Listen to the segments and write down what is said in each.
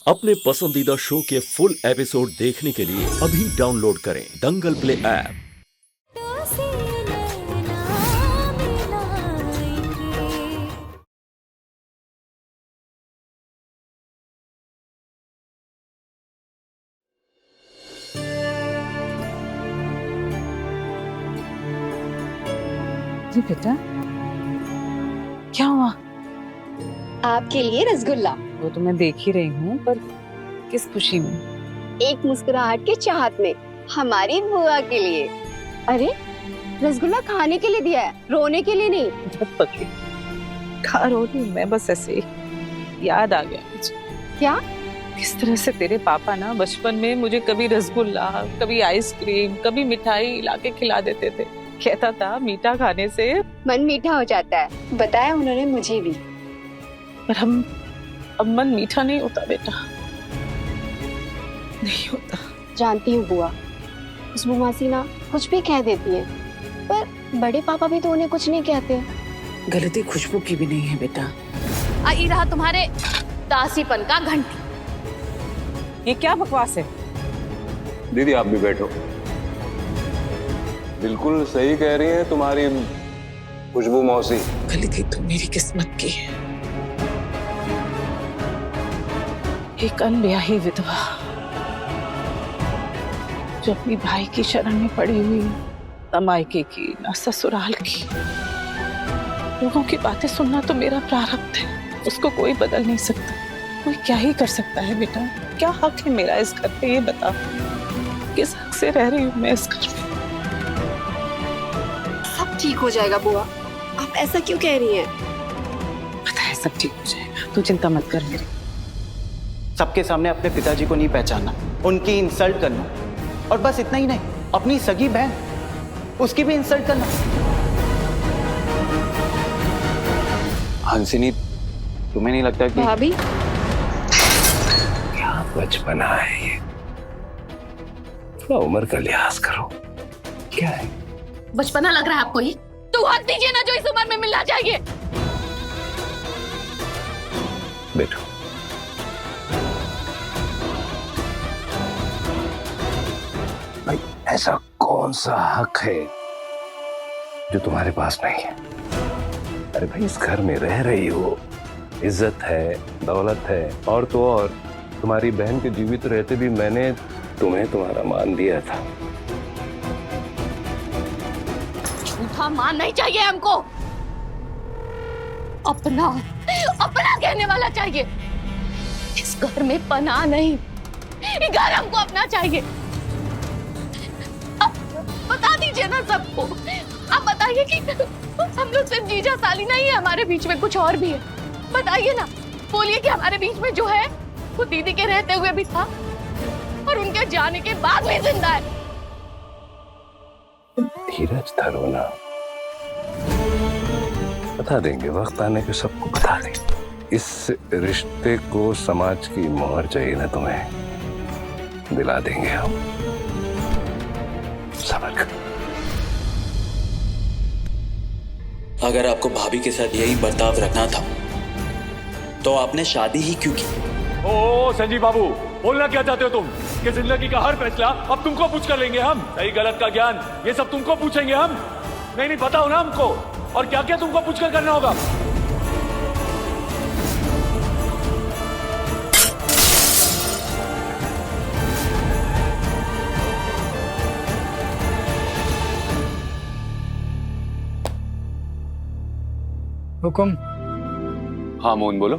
अपने पसंदीदा शो के फुल एपिसोड देखने के लिए अभी डाउनलोड करें दंगल प्ले ऐप। जी बेटा, क्या हुआ? आपके लिए रसगुल्ला। वो तो मैं देख ही रही हूँ, पर किस खुशी में? एक मुस्कुराहट के चाहत में, हमारी बुआ के लिए। अरे रसगुल्ला खाने के लिए दिया है, रोने के लिए नहीं। बहुत पतली खा रो रही हूँ मैं, बस ऐसे ही याद आ गया मुझे। क्या? किस तरह से तेरे पापा ना बचपन में मुझे कभी रसगुल्ला, कभी आइसक्रीम, कभी मिठाई लाके खिला देते थे। कहता था मीठा खाने से मन मीठा हो जाता है, बताया उन्होंने मुझे भी। पर अब मन मीठा नहीं होता बेटा, नहीं होता। जानती हूँ बुआ, खुशबू मासी ना कुछ भी कह देती है, पर बड़े पापा भी तो उन्हें कुछ नहीं कहते। गलती खुशबू की भी नहीं है बेटा। आई रहा तुम्हारे दासीपन का घंटी। ये क्या बकवास है? दीदी आप भी बैठो। बिल्कुल सही कह रही हैं तुम्हारी खुशबू मौसी। गलती तो मेरी किस्मत की है। एक अनब्याही विधवा जो अपनी भाई की शरण में पड़ी हुई, न मायके की न ससुराल की। लोगों की बातें सुनना तो मेरा प्रारब्ध है, उसको कोई बदल नहीं सकता। कोई क्या ही कर सकता है बेटा? क्या हक है मेरा इस घर पे, ये बता। किस हक से रह रही हूँ मैं इस घर में? सब ठीक हो जाएगा बुआ, आप ऐसा क्यों कह रही हैं? पता है सब ठीक हो जाएगा, तू चिंता मत कर मेरी। सबके सामने अपने पिताजी को नहीं पहचानना, उनकी इंसल्ट करना, और बस इतना ही नहीं, अपनी सगी बहन उसकी भी इंसल्ट करना। हंसिनी, तुम्हें नहीं लगता कि भाभी क्या बचपना है ये? थोड़ा उम्र का लिहाज करो। क्या है? बचपना लग रहा है आपको? ही तो हक दीजिए ना जो इस उम्र में मिलना चाहिए। बैठो। भाई ऐसा कौन सा हक है जो तुम्हारे पास नहीं है? अरे भाई इस घर में रह रही हो, इज्जत है, दौलत है, और तो और तुम्हारी बहन के जीवित रहते भी मैंने तुम्हें तुम्हारा मान दिया था। झूठा मान नहीं चाहिए हमको, अपना कहने वाला चाहिए। इस घर में पनाह नहीं, ये घर हमको अपना चाहिए। अब बता दीजिए ना सबको, आप बताइए कि हम लोग सिर्फ जीजा साली नहीं है, हमारे बीच में कुछ और भी है। बताइए ना, बोलिए कि हमारे बीच में जो है वो दीदी के रहते हुए भी था और उनके जाने के बाद भी जिंदा है। धीरज धरो ना, बता देंगे, वक्त आने पे सबको बता देंगे। इस रिश्ते को समाज की मोहर चाहिए ना तुम्हें, दिला देंगे हम। सब्र करो। अगर आपको भाभी के साथ यही बर्ताव रखना था तो आपने शादी ही क्यों की? ओ संजीव बाबू, बोलना क्या चाहते हो तुम? कि जिंदगी का हर फैसला अब तुमको पूछ कर लेंगे हम? सही गलत का ज्ञान ये सब तुमको पूछेंगे हम? नहीं बताओ ना हमको, और क्या क्या तुमको पूछ कर करना होगा? हुकुम। हाँ मोहन बोलो।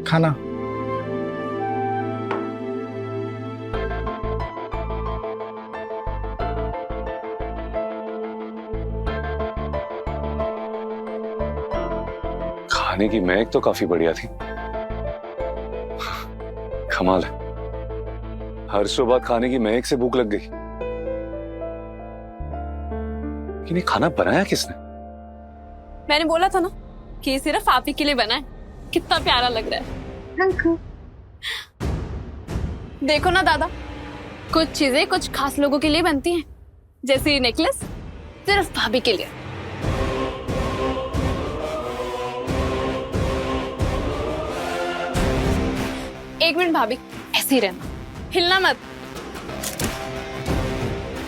खाना। खाने की महक तो काफी बढ़िया थी। कमाल है, हर सुबह खाने की महक से भूख लग गई। लेकिन ये खाना बनाया किसने? मैंने बोला था ना कि ये सिर्फ आप ही के लिए बना है। कितना प्यारा लग रहा है। देखो ना दादा, कुछ चीजें कुछ खास लोगों के लिए बनती हैं, जैसे ये नेकलेस सिर्फ भाभी के लिए। एक मिनट भाभी, ऐसे ही रहना, हिलना मत।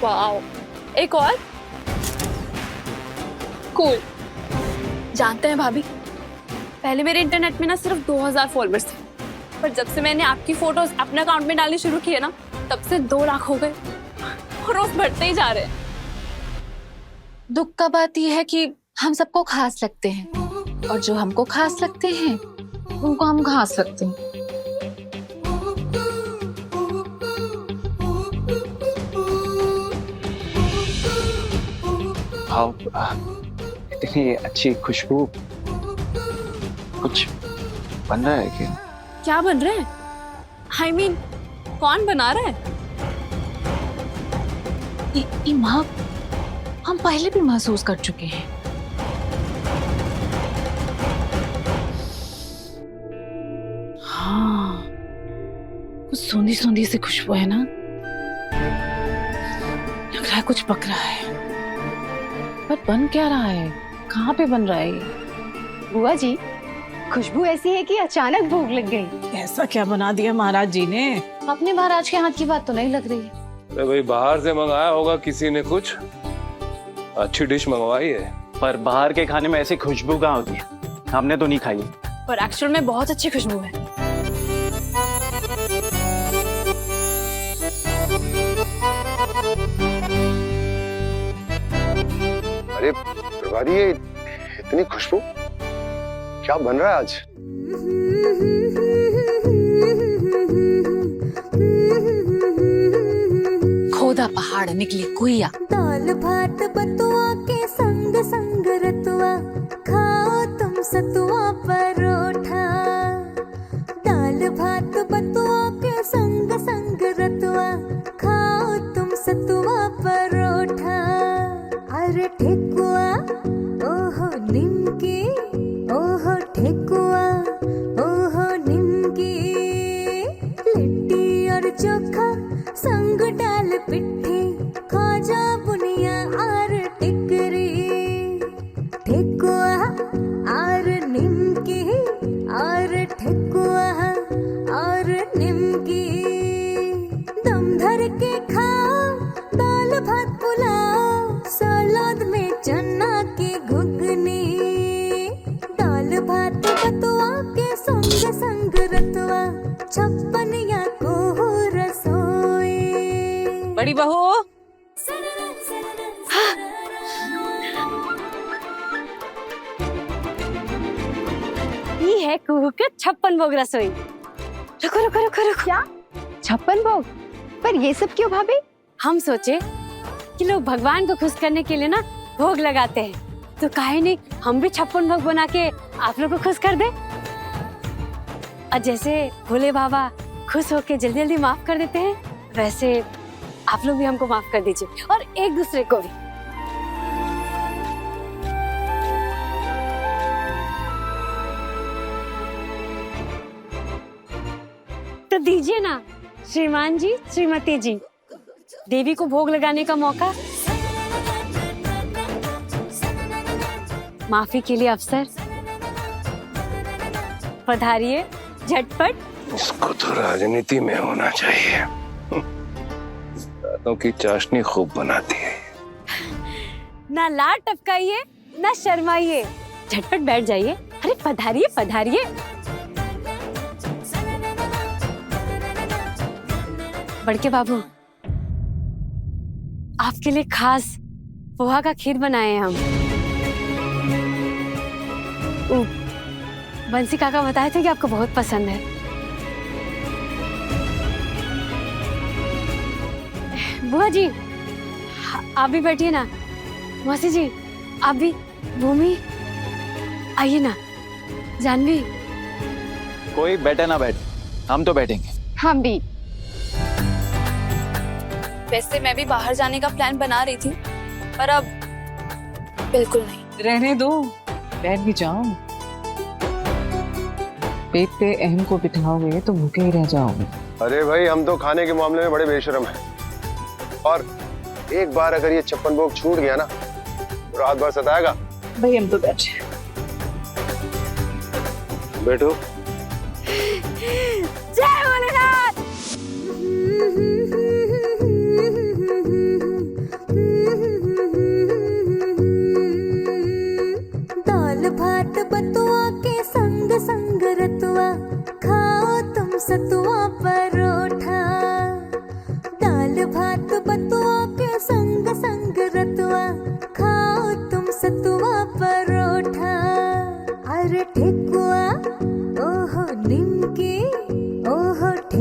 वाओ, एक और। कूल। जानते हैं भाभी, पहले मेरे इंटरनेट में ना सिर्फ 2000 फॉलोअर्स थे, पर जब से मैंने आपकी फोटोज अपने अकाउंट में डालनी शुरू की है ना, तब से 2 लाख हो गए और रोज बढ़ते ही जा रहे हैं। दुख का बात यह है कि हम सबको खास लगते हैं और जो हमको खास लगते हैं उनको हम घास लगते हैं। इतनी अच्छी खुशबू, कुछ बन रहा है क्या? क्या बन रहा है? I mean, कौन बना रहा है? माँ, हम पहले भी महसूस कर चुके हैं। हाँ, कुछ सोंधी सोंधी सी खुशबू है ना, लग रहा है कुछ पक रहा है, पर बन क्या रहा है? कहाँ पे बन रहा है ये? बुआ जी, खुशबू ऐसी है कि अचानक भूख लग गई। ऐसा क्या बना दिया महाराज जी ने? अपने महाराज के हाथ की बात तो नहीं लग रही। अरे भाई बाहर से मंगाया होगा किसी ने, कुछ अच्छी डिश मंगवाई है। पर बाहर के खाने में ऐसी खुशबू कहाँ होती है? हमने तो नहीं खाई है। पर एक्चुअल में बहुत अच्छी खुशबू है। अरे प्रभारी, ये इतनी खुशबू, क्या बन रहा है आज? खोदा पहाड़ निकली कुइया। दाल भात बतुआ के संग संग रतुआ, खाओ तुम सतुआ परोठा। दाल भात बतुआ के संग संग रतुआ, खाओ तुम सतुआ परोठा। अरे ठेकुआ, ओहो निमकी, ओहो ठेकुआ, ओहो निमकी। लिट्टी और चोखा संग डाल पिट्ठी, खाजा बुनिया और टिकरी। ठेकुआ और निमकी और ठेकुआ और निमकी। दम धर के खाओ, दाल भात पुलाव, सलाद में चना की घुगनी। दाल भात बतुआ के संग संग रतुआ, 56 को रसोई। बड़ी बहू, ये है कुहू के 56 भोग रसोई। रुको रुको रुको रुको। क्या 56 भोग? पर ये सब क्यों भाभी? हम सोचे कि लोग भगवान को खुश करने के लिए ना भोग लगाते हैं, तो काहे नहीं हम भी 56 भोग बना के आप लोग को खुश कर दे। और जैसे भोले बाबा खुश होके जल्दी जल्दी माफ कर देते हैं, वैसे आप लोग भी हमको माफ कर दीजिए और एक दूसरे को भी। तो दीजिए ना श्रीमान जी, श्रीमती जी, देवी को भोग लगाने का मौका, माफी के लिए अवसर। पधारिए झटपट। इसको तो राजनीति में होना चाहिए। दांतों की चाशनी खूब बनाती है। ना लाड टपकाइए ना शर्माइए, झटपट बैठ जाइए। अरे पधारिए पधारिए। बड़के बाबू, आपके लिए खास पोहा का खीर बनाए हैं हम। बंसी काका बताए थे कि आपको बहुत पसंद है। बुआ जी आप भी बैठिए ना। मौसी जी आप भी। भूमि आइए ना। जानवी। कोई बैठे ना बैठे, हम तो बैठेंगे। हम भी। वैसे मैं भी बाहर जाने का प्लान बना रही थी, पर अब बिल्कुल नहीं। रहने दो, बैठ भी जाओ। पेट पे अहम को बिठाओगे तो भूखे ही रह जाओगे। अरे भाई, हम तो खाने के मामले में बड़े बेशर्म हैं, और एक बार अगर ये 56 भोग छूट गया ना, तो रात भर सताएगा। भाई हम तो बैठे। बैठो। जय भोलेनाथ।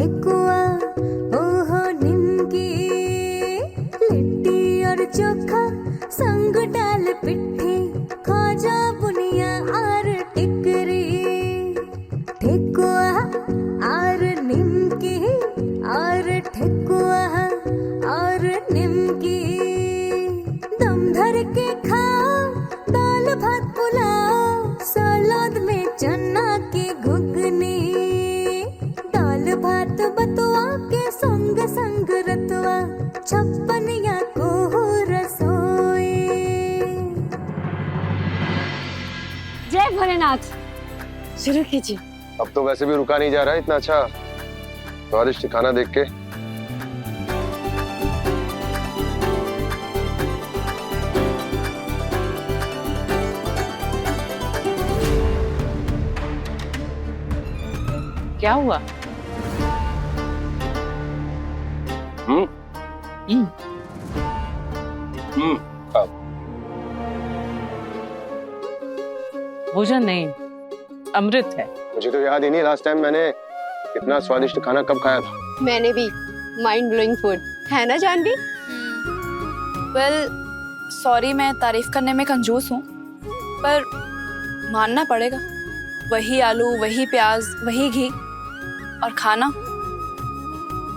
ठेकुआ ओहो निमकी, लिट्टी और चोखा संग डाल पिट्ठी, खाजा बुनिया और टिकरी, ठेकुआ और निमकी और ठेकुआ और निमकी, दम धर के खाओ दाल भात पुलाव, सलाद में चना की घुगनी, दाल भात बतुआ के संग संग रतुआ, छप्पनिया को रसोई। जय भोलेनाथ। शुरू कीजिए। अब तो वैसे भी रुका नहीं जा रहा है इतना अच्छा स्वादिष्ट खाना देख के। क्या हुआ? भोजन नहीं, अमृत है। मुझे तो याद ही नहीं लास्ट टाइम मैंने इतना स्वादिष्ट खाना कब खाया था। मैंने भी। माइंड ब्लोइंग फूड है ना जानवी? वेल सॉरी, मैं तारीफ करने में कंजूस हूँ, पर मानना पड़ेगा, वही आलू, वही प्याज, वही घी, और खाना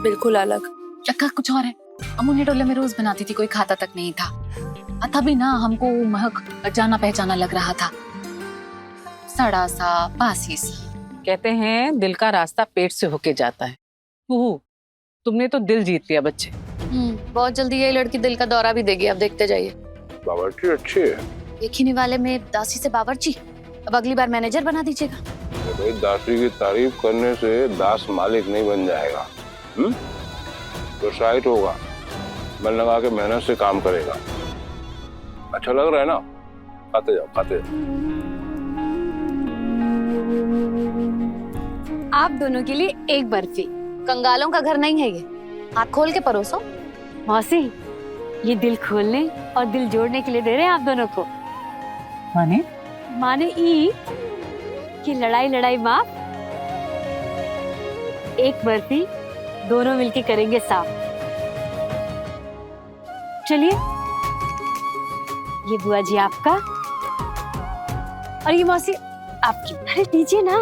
बिल्कुल अलग। चक्का कुछ और है। अमूल्य टोले में रोज बनाती थी, कोई खाता तक नहीं था। तभी ना हमको महक जाना पहचाना लग रहा था, सड़ा सा, बासी सा। कहते हैं दिल का रास्ता पेट से होके जाता है। तुमने तो दिल जीत लिया बच्चे। बहुत जल्दी ये लड़की दिल का दौरा भी देगी, अब देखते जाइए। बावर्ची अच्छी है। देखने वाले में दासी से बावर्ची, अब अगली बार मैनेजर बना दीजिएगा। भाई दासी की तारीफ करने से दास मालिक नहीं बन जाएगा, तो शायद होगा, मन लगा के मेहनत से काम करेगा। अच्छा लग रहा है ना? खाते जाओ, खाते जाओ। आप दोनों के लिए एक बर्फी। कंगालों का घर नहीं है ये, हाथ खोल के परोसो। मौसी, ये दिल खोलने और दिल जोड़ने के लिए दे रहे हैं आप दोनों को। माने? माने ई कि लड़ाई लड़ाई माफ, एक बर्फी दोनों मिलके करेंगे साफ। चलिए, ये बुआ जी आपका और ये मौसी आपकी। अरे दीजिए ना।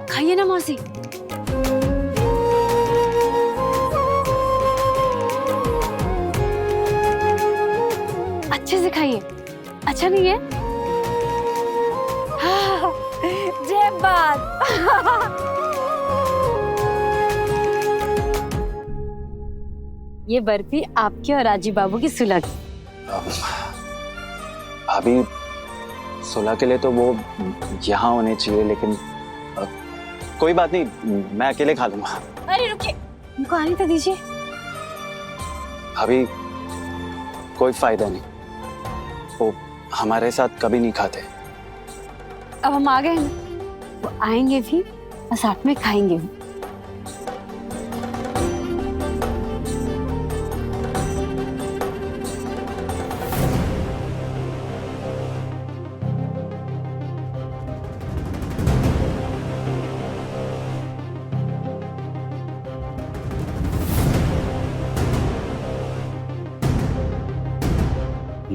खाइए ना मौसी। अच्छे से खाइए, अच्छा नहीं है? हाँ, जय बात। ये बर्फी आपके और राजीव बाबू की सुलह की। भाभी, सुलह के लिए तो वो यहाँ होने चाहिए, लेकिन कोई बात नहीं, मैं अकेले खा लूंगा। अरे रुकिए, उनको आने तो दीजिए। भाभी, कोई फायदा नहीं, वो हमारे साथ कभी नहीं खाते। अब हम आ गए ना, वो आएंगे भी और साथ में खाएंगे भी।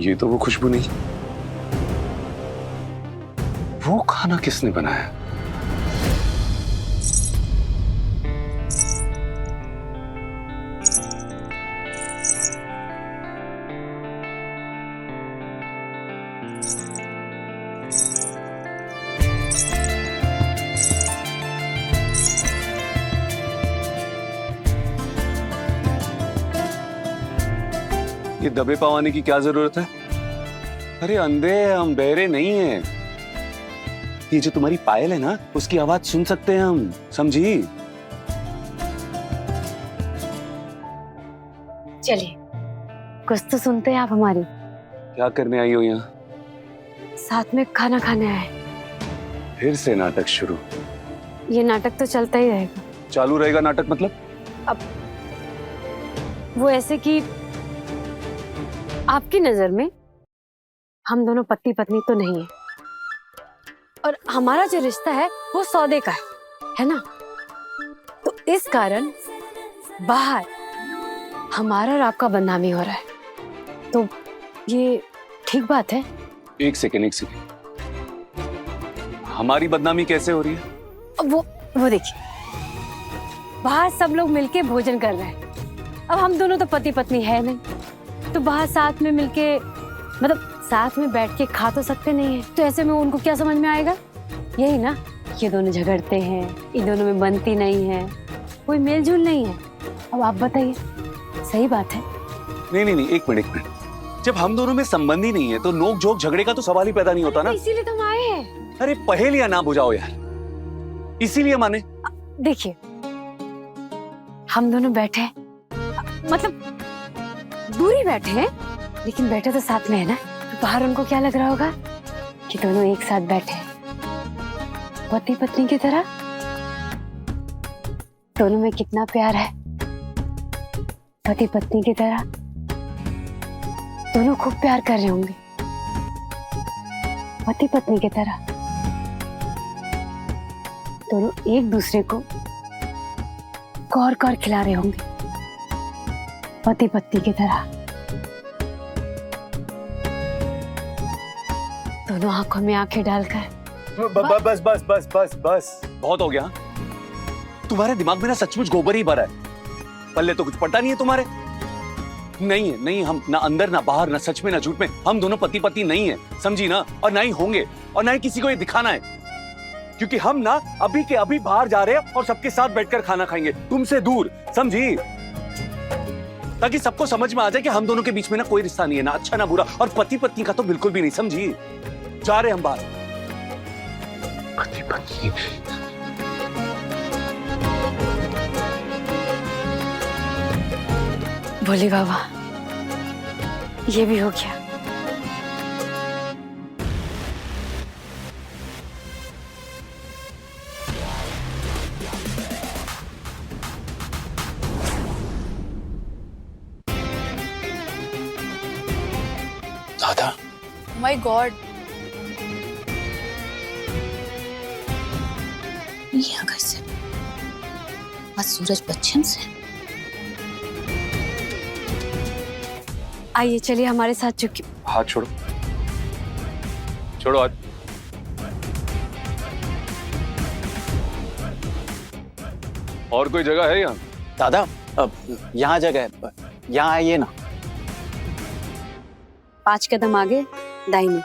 ये तो वो खुशबू नहीं। वो खाना किसने बनाया? ये दबे पवाने की क्या जरूरत है? अरे अंधे हैं हम, बहरे नहीं हैं। ये जो तुम्हारी पायल है ना, उसकी आवाज सुन सकते हैं हम, समझी? चलिए, कुछ तो सुनते हैं आप हमारी। क्या करने आई हो यहाँ? साथ में खाना खाने आए। फिर से नाटक शुरू? ये नाटक तो चलता ही रहेगा। चालू रहेगा नाटक मतलब? अब वो ऐसे कि आपकी नजर में हम दोनों पति पत्नी तो नहीं है, और हमारा जो रिश्ता है वो सौदे का है ना? तो इस कारण बाहर हमारा और आपका बदनामी हो रहा है, तो ये ठीक बात है? एक सेकेंड, हमारी बदनामी कैसे हो रही है? वो देखिए, बाहर सब लोग मिलके भोजन कर रहे हैं। अब हम दोनों तो पति पत्नी है नहीं, तो बाहर साथ में मिलके, मतलब साथ में बैठ के खा तो सकते नहीं है। तो ऐसे में उनको क्या समझ में आएगा? यही ना, ये दोनों झगड़ते हैं, इन दोनों में बनती नहीं है, कोई मेल जोल नहीं है। अब आप बताइए, सही बात है? नहीं, एक मिनट। जब हम दोनों में संबंध ही नहीं है तो नोक झोंक झगड़े का तो सवाल ही पैदा नहीं होता ना। इसीलिए तो हम आए हैं। अरे पहेलियां ना बुझाओ यार, इसीलिए देखिए, हम दोनों बैठे हैं, मतलब दूरी बैठे हैं, लेकिन बैठे तो साथ में है ना। तो बाहर उनको क्या लग रहा होगा कि दोनों एक साथ बैठे हैं, पति पत्नी की तरह। दोनों में कितना प्यार है, पति पत्नी की तरह। दोनों खूब प्यार कर रहे होंगे, पति पत्नी की तरह। दोनों एक दूसरे को कौर कौर खिला रहे होंगे, पति पत्नी की तरह। दोनों आंखों में आंखें डालकर। बस बहुत हो गया। तुम्हारे दिमाग में ना सचमुच गोबर ही भरा है, पल्ले तो कुछ पड़ता नहीं है तुम्हारे। नहीं, हम ना अंदर ना बाहर, ना सच में ना झूठ में, हम दोनों पति पत्नी नहीं है, समझी ना? और ना ही होंगे, और ना ही किसी को ये दिखाना है, क्योंकि हम ना अभी के अभी बाहर जा रहे हैं और सबके साथ बैठकर खाना खाएंगे, तुमसे दूर, समझी? ताकि सबको समझ में आ जाए कि हम दोनों के बीच में ना कोई रिश्ता नहीं है, ना अच्छा ना बुरा, और पति पत्नी का तो बिल्कुल भी नहीं, समझी? जा रहे हम बाहर, पति पत्नी। बोले बाबा, ये भी हो गया। दादा, माय गॉड, यहाँ कैसे? आज सूरज पश्चिम से। आइए, चलिए हमारे साथ। चुकी हाथ छोड़ो, छोड़ो हाथ। और कोई जगह है यहाँ? दादा, अब यहाँ जगह है, यहाँ आइए ना। 5 कदम आगे, दाहिने।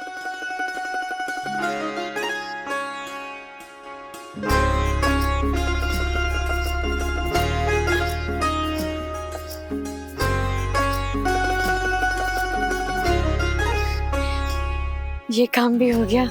ये काम भी हो गया।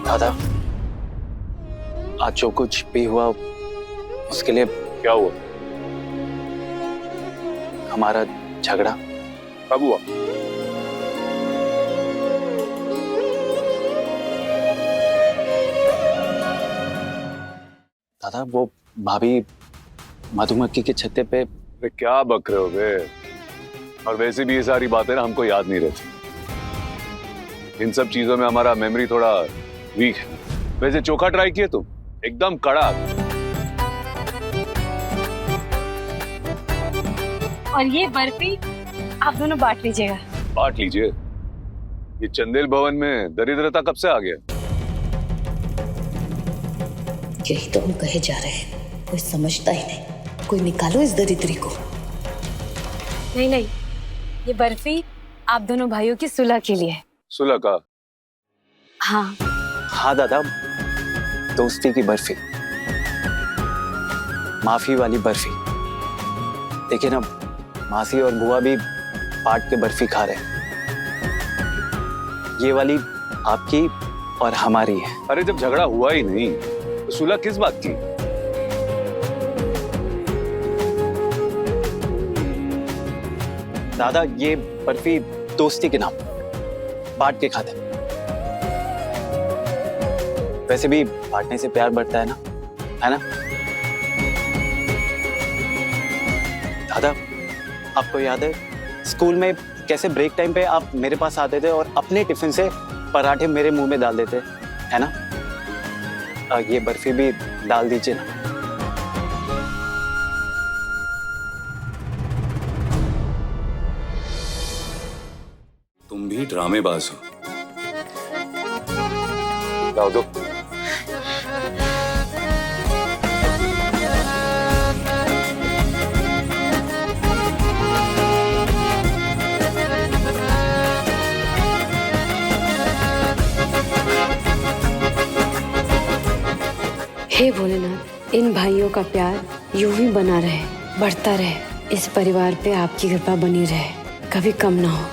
दादा, आज जो कुछ भी हुआ उसके लिए। क्या हुआ? हमारा झगड़ा। कब हुआ? दादा, वो भाभी मधुमक्खी के छत्ते पे। क्या बक रहे हो बे? और वैसे भी ये सारी बातें ना हमको याद नहीं रहती। इन सब चीजों में हमारा मेमोरी थोड़ा वीक है। वैसे चोखा ट्राई किए तुम? एकदम कड़ा। और ये बर्फी आप दोनों बांट लीजिएगा। बांट लीजिए। ये चंदेल भवन में दरिद्रता कब से आ गया? यही तो हम कहे जा रहे हैं, कोई समझता ही नहीं। कोई निकालो इस दरिद्री को। नहीं नहीं, ये बर्फी आप दोनों भाइयों की सुलह के लिए है। सुलह का? हाँ हाँ दादा, दोस्ती की बर्फी, माफी वाली बर्फी। देखिए ना, मासी और बुआ भी बांट के बर्फी खा रहे हैं। ये वाली आपकी और हमारी है। अरे जब झगड़ा हुआ ही नहीं तो सुलह किस बात की? दादा, ये बर्फी दोस्ती के नाम बांट के खाते। वैसे भी बांटने से प्यार बढ़ता है ना? दादा, आपको याद है स्कूल में कैसे ब्रेक टाइम पे आप मेरे पास आते थे और अपने टिफिन से पराठे मेरे मुंह में डाल देते, है ना? ये बर्फी भी डाल दीजिए ना। तुम भी ड्रामेबाज हो। लाओ दो। हे भोलेनाथ, इन भाइयों का प्यार यूं ही बना रहे, बढ़ता रहे। इस परिवार पे आपकी कृपा बनी रहे, कभी कम ना हो।